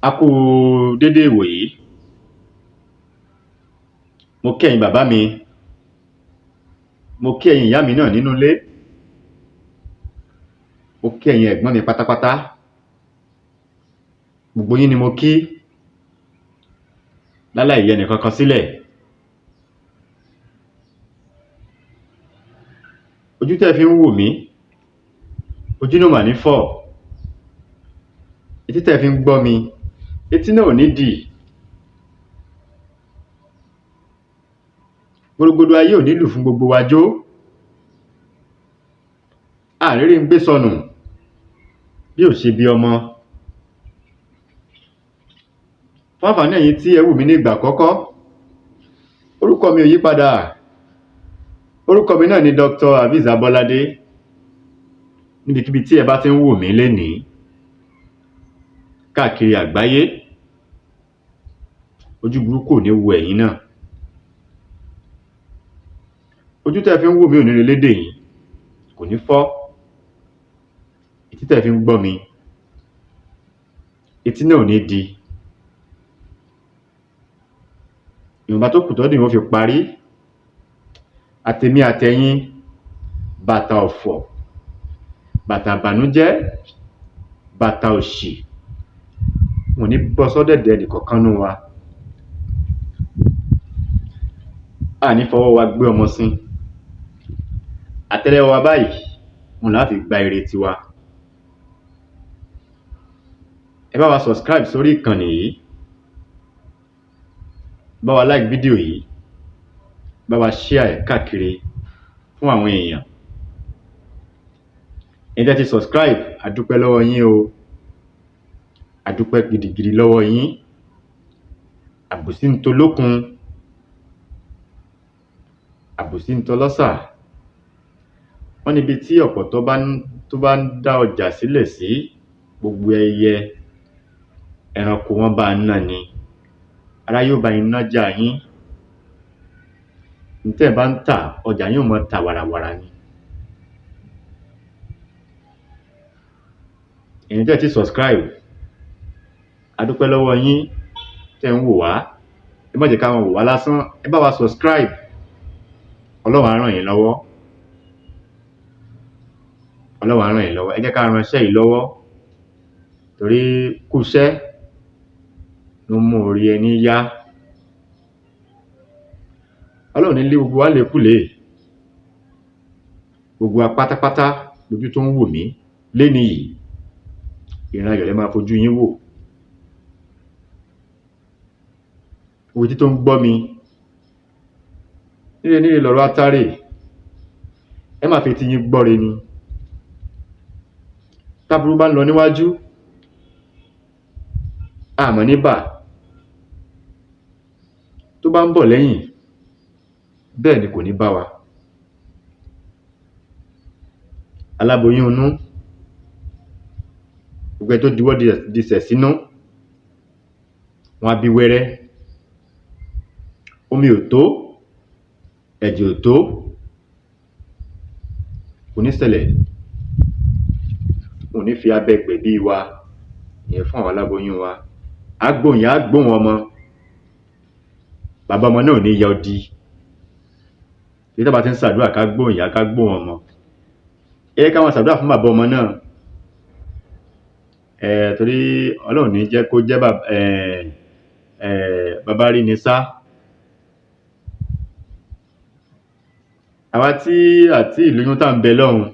A kú dédé ìwòyí. Mo kí ẹ̀yin bàbá mi, mo kí ẹ̀yin ìyá mi náà nínú ilé, mo kí ẹ̀yin ẹ̀gbọ́n mi pátápátá. Gbogbo yín ni mo kí láláì yẹ ẹnìkankan sílẹ̀. Ojú tẹ́ fi ń wò mí, ojú náà mà ní fọ́. Etí tẹ́ fi ń gbọ́ mi, etí náà ò ní dì. Gbogbo ayé ò ní lù fún gbogbo wa jó. Àrírí ń gbé sọnù bí ò ṣe bí ọmọ. Fún àǹfààní ẹ̀yin tí ẹ wò mí ní ìgbà àkọ́kọ́, orúkọ mi ò yí padà. Orúkọ mi náà ni Dr. Aviz Abolade. Níbikíbi tí ẹ bá ti ń wò mí lénìí káàkiri àgbáyé, ojú burúkú ò ní wo ẹ̀yin náà. Ojú tẹ́ fi ń wò mí ò ní relédè yìí, kò ní fọ́. Etí tẹ́ fi ń gbọ́ mi, etí náà ò ní di. Ìwọ̀nba tó kù tọ́dún yìí wọ́n fi parí. Àtèmi àtẹ̀yin, bàtà ọ̀fọ̀, bàtà ìbànújẹ́, bàtà òṣì, wọn ò ní bọ́ sọ́dẹ̀dẹ̀ ẹnìkọ̀ọ̀kan nínú wa. A ní fọwọ́ wa gbé ọmọ sín. Àtẹ́lẹwọ́ wa báyìí, wọn là á fi gba ire tiwa. Ẹ bá wa subscribe sórí ìkànnì yìí, bá wa like fídíò yìí, bá wa share ẹ̀ káàkiri fún àwọn èèyàn. Ẹ̀yin tẹ́ ti subscribe, a dúpẹ́ lọ́wọ́ yín o. A dúpẹ́ gidigidi lọ́wọ́ yín. Àbòsí ń tolókun, àbòsí ń tọlọ́sà. Wọ́n níbi tí ọ̀pọ̀tọ́ bá ń dá ọjà sílẹ̀ sí, gbogbo ẹyẹ ẹranko wọn bá ń ná ni. Ara yóò bá yín nájà yín. Ntẹ́ bá ń tà, ọjà yóò mọ ta wàràwàrà ni. Ẹ̀yin tẹ́ ti subscribe, a dúpẹ́ lọ́wọ́ yín tẹ́ ń wò wá. Ẹ má jẹ́ ká wọn wò wá lásán, ẹ bá wa subscribe. Ọlọ́run á ràn yín lọ́wọ́. Ọlọ́run á ràn yín lọ́wọ́. Ẹ jẹ́ ká ran iṣẹ́ yìí lọ́wọ́, torí kúṣẹ́ ló mú orí ẹni yá. Ọlọ́run ní lé gbogbo wa lékúlé. Gbogbo wa pátápátá lójú tó ń wò mí lénìí yìí, ìran ayọ̀ lẹ máa fojú yín wò. Ojú tó ń gbọ́ mi, níre lọ́rọ̀ átárè, ẹ máa fi ti yín gbọ́re ni. Táburú bá ń lọ níwájú, àmọ́ níbà. Tó bá ń bọ̀ lẹ́yìn, bẹ́ẹ̀ ni kò ní bá wa. Aláboyún inú, gbogbo ẹ tó diwọ́ disẹ̀ sínú, wọn á bí wẹ́rẹ́. Omi ò tó, ẹ̀jẹ̀ ò tó, kò ní ṣẹlẹ̀. Wọn ò ní fi abẹ́ gbẹ̀bí wa, ìyẹn fún àwọn aláboyún wa. Àgbóhùn ìyá, àgbóhùn ọmọ. Bàbá ọmọ náà ò ní ya odi. Tí bá ti ń ṣàdúrà ká gbóhùn ìyá, ká gbóhùn ọmọ. Ẹ ká wọn ṣàdúrà fún bàbá ọmọ náà. Torí Ọlọ́run ní jẹ́ kó jẹ́ bàbá rí ni sá. Àwa tí àti ìlóyún tá ń bẹ lọ́hùn,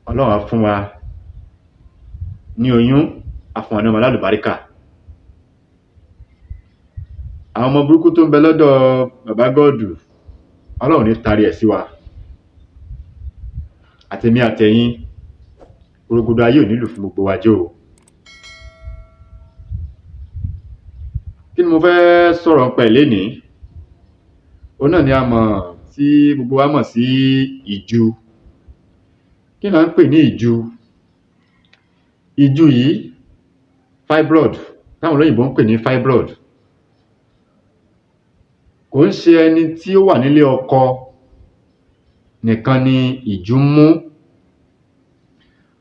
Ọlọ́run á fún wa ní oyún, á fún wa ní ọmọ alálùbáríkà. Àwọn ọmọ burúkú tó ń bẹ lọ́dọ̀ bàbá gọ́ọ̀dù, Ọlọ́run ní tarí ẹ̀ sí wa. Àtèmi àtẹ̀yin, orogodo ayé ò nílù fún gbogbo wa jó. Kí ni mo fẹ́ sọ̀rọ̀ pẹ̀ lénìí? Òun náà ni a mọ̀ tí gbogbo wa mọ̀ sí ìju. Kí ni à ń pè ní ìju? Ìju yìí, fibroid, táwọn olóyìnbó ń pè ní fibroid. Kò ń ṣe ẹni tí ó wà nílé ọkọ nìkan ni ìju ń mú.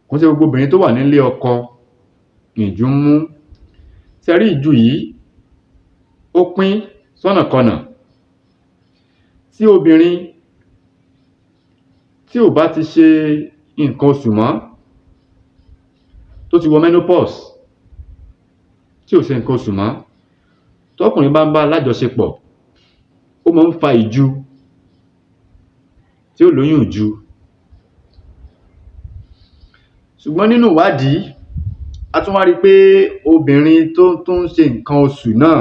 Kò ń ṣe gbogbo obìnrin tó wà nílé ọkọ ìjú ń mú. Ṣé rí ìjú yìí ó pín sọ́nàkọnà. Tí obìnrin tí ò bá ti ṣe nǹkan oṣù mọ́, tó ti wọ menopause, tí ò ṣe nǹkan oṣù mọ́, tọkùnrin bá ń bá lájọṣepọ̀, ó máa ń fa ìju, tí ó lóyún ìju. Ṣùgbọ́n nínú ìwádìí, a tún wá rí pé obìnrin tó ń ṣe nǹkan oṣù náà,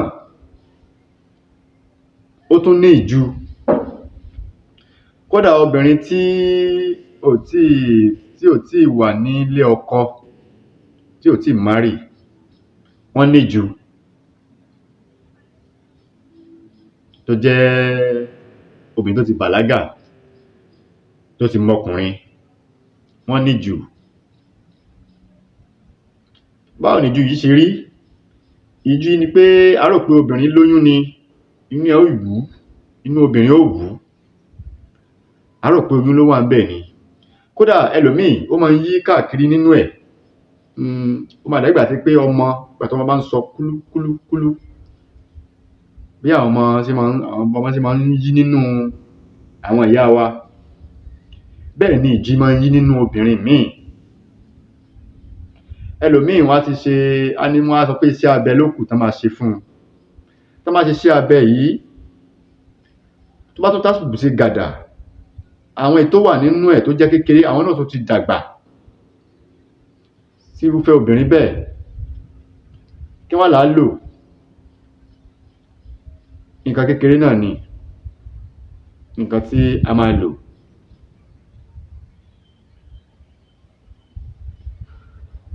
ó tún ní ìju. Kódà obìnrin tí ò tí wà nílé ọkọ, tí ò tí marry, wọ́n ní ìju. Tó jẹ́ obìnrin tó ti bàlágà, tó ti mọkùnrin, wọ́n ní ìju. Báwo ni ìju yìí ṣe rí? Ìju ni pé a rò pé obìnrin lóyún ni, inú ẹ̀ ó wú, inú obìnrin ó wú, a rò pé oyún ló wà ńbẹ̀ ni. Kódà ẹlòmíì ó máa ń yí káàkiri nínú ẹ̀. Ó máa dàbí ìgbà tí pé ọmọ, ìgbà tí ọmọ bá ń sọ kúlú kúlú kúlú, bí àwọn ọmọ ṣe máa ń yí nínú àwọn ìyá wa, bẹ́ẹ̀ ni ìju máa ń yí nínú obìnrin míì. Ẹlòmíì wọ́n á ti ṣe, wọ́n á sọ pé iṣẹ́ abẹ ló kù tán máa ṣe fún un. Tán bá ṣe iṣẹ́ abẹ yìí, tó bá tó tásìkò ṣe gàdà, àwọn èyí tó wà nínú ẹ̀ tó jẹ́ kékeré, àwọn náà tó ti dàgbà sí irúfẹ́ obìnrin bẹ́ẹ̀. Kí wá là á lò? Nǹkan kékeré náà ni nǹkan tí a máa lò.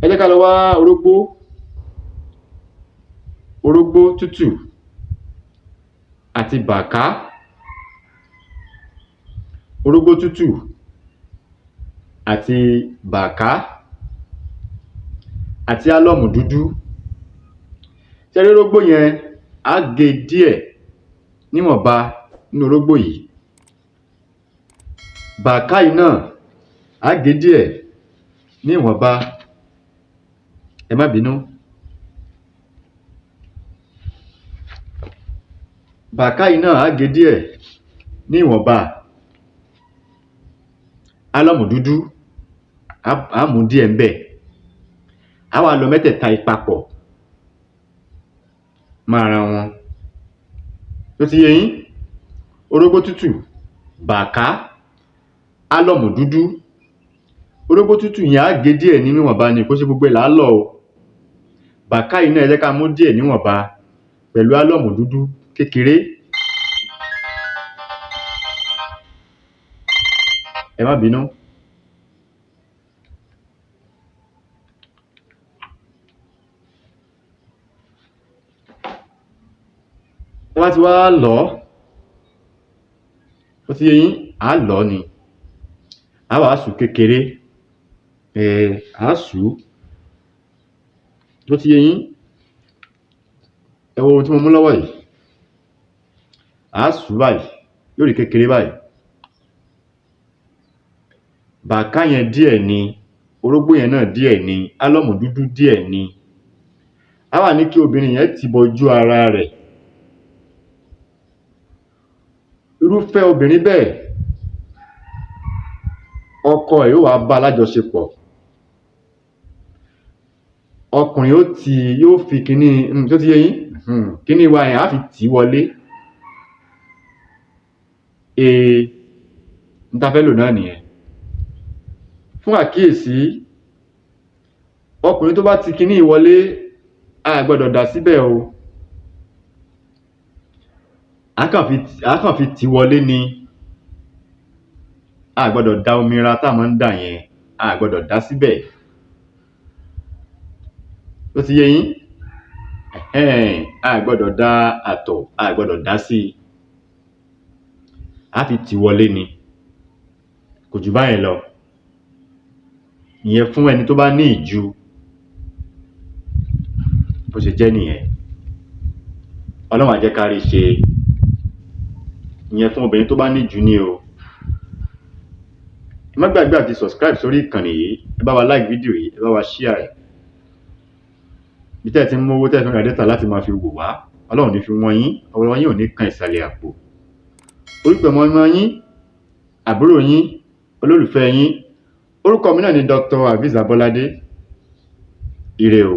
Ẹ jẹ́ ká lọ wá orógbó tútù àti bàká. Orógbó tútù àti bàká àti álọ́ọ̀mù dúdú. Ṣé rí orógbó yẹn, á gé díẹ̀ níwọ̀nba nínú orógbó yìí. Bàká yìí náà, á gé díẹ̀ níwọ̀nba. Ẹ má bínú. Bàká yìí náà, á gé díẹ̀ níwọ̀nba. Álọ́ọ̀mù dúdú, á mú díẹ̀ ńbẹ̀. Á wá lọ mẹ́tẹ̀ẹ̀ta yìí papọ̀ mọ́ ara wọn. Ṣó ti yé yín? Orógbó tútù, bàká, álọ́ọ̀mù dúdú. Orógbó tútù yẹn á gé díẹ̀ níwọ̀nba ni, kó ṣe gbogbo ẹ̀ là á lọ̀ o. Bàká yìí náà, ẹ jẹ́ ká mú díẹ̀ níwọ̀nba pẹ̀lú álọ́ọ̀mù dúdú kékeré. Ẹ má bínú. Tẹ́ bá ti wá lọ̀ ọ́, ó ti yé yín, á lọ̀ ọ́ ni. Á wá sù kékeré. Á sù ú. Ó ti yé yín? Ẹ wo ohun tí mo mú lọ́wọ́ yìí. Á sù ú báyìí, yóò rí kékeré báyìí. Bàká yẹn díẹ̀ ni, orógbó yẹn náà díẹ̀ ni, álọ́ọ̀mù dúdú díẹ̀ ni. Á wá ní kí obìnrin yẹn tì bọ ojú ara rẹ̀. Irúfẹ́ obìnrin bẹ́ẹ̀, ọkọ ẹ̀ yóò wá bá lájọṣepọ̀. Ọkùnrin yóò fi kíní, ṣó ti yé yín? Kíní wa yẹn á fi tì í wọlé. N ta fẹ́ lò náà nìyẹn. Fún àkíyèsí, ọkùnrin tó bá ti kíní wọlé, a gbọ́dọ̀ dà síbẹ̀ o. Á kàn fi tì í wọlé ni. A gbọ́dọ̀ da omi ra tá máa ń dà yẹn, a gbọ́dọ̀ dà síbẹ̀. Ó ti yé yín? A gbọ́dọ̀ da àtọ̀, a gbọ́dọ̀ dà sí i. Á fi tì í wọlé ni. Kò jù báyẹn lọ. Ìyẹn fún ẹni tó bá ní ìju. Bó ṣe jẹ́ nìyẹn. Ọlọ́run á jẹ́ ká rí ṣe. Ìyẹn fún obìnrin tó bá ní ìju ni o. Ẹ má gbàgbé àti subscribe sórí ìkànnì yìí. Ẹ bá wa like fídíò yìí, ẹ bá wa share rẹ̀. bí tẹ́ ti ń mówó tẹ́ fi ń ra data láti máa fi wò wá, Ọlọ́run ní fi wọ́n yín, ọwọ́ yín ò ní kan ìsàlẹ̀ àpò. Orúkọ ọmọ yín, àbúrò yín, olólùfẹ́ yín, orúkọ mi náà ni Dr. Aviz Abolade. Ire o.